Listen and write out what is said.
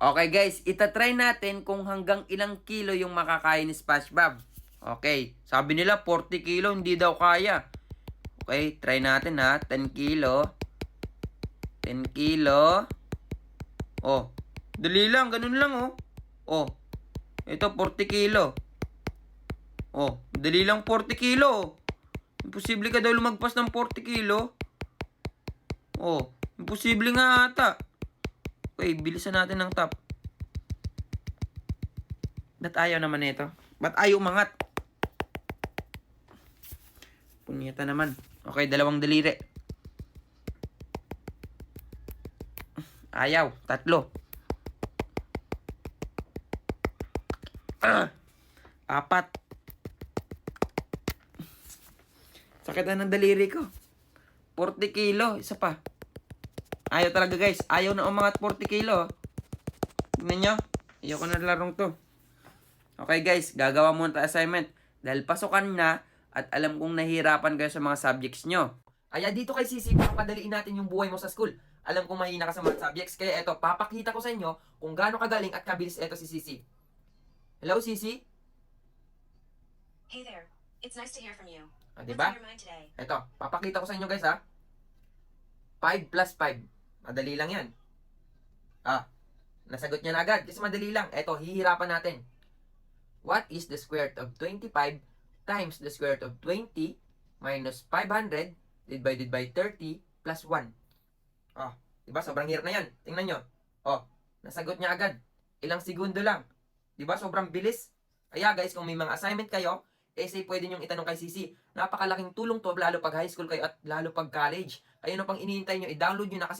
Okay guys, itatry natin kung hanggang ilang kilo yung makakain ni SpongeBob. Okay, sabi nila 40 kilo hindi daw kaya. Okay, try natin ha. 10 kilo. 10 kilo. Oh, dali lang, ganun lang oh. Oh, ito 40 kilo. Oh, dali lang 40 kilo. Imposible ka daw lumagpas ng 40 kilo. Oh, imposible nga ata. Okay, bilisan natin ng top. Ba't ayaw naman nito? Ba't ayaw umangat? Punyeta naman. Okay, dalawang daliri. Ayaw, tatlo. Apat. Sakit na ng daliri ko. 40 kilo, isa pa. Ayaw talaga guys. Ayaw na umangat 40 kilo. Tingnan nyo. Ayaw ko na larong to. Okay guys, gagawa muna tayo assignment. Dahil pasukan na at alam kong nahihirapan kayo sa mga subjects nyo. Kaya dito kay Sisi, papadaliin natin yung buhay mo sa school. Alam kong mahina ka sa mga subjects. Kaya eto, papakita ko sa inyo kung gaano kagaling at kabilis eto si Sisi. Hello Sisi? Hey there. It's nice to hear from you. Diba? What's on your mind today? Eto, papakita ko sa inyo guys ha. 5 plus 5. Madali lang yan. Nasagot niya na agad kasi madali lang. Eto, hihirapan natin. What is the square root of 25 times the square root of 20 minus 500 divided by 30 plus 1? Diba? Sobrang hirap na yan. Tingnan nyo. Nasagot niya agad. Ilang segundo lang. Diba? Sobrang bilis. Kaya guys, kung may mga assignment kayo, essay pwede nyong itanong kay Sisi. Napakalaking tulong to lalo pag high school kayo at lalo pag college. Kaya ano pang iniintay nyo, i-download nyo na kasi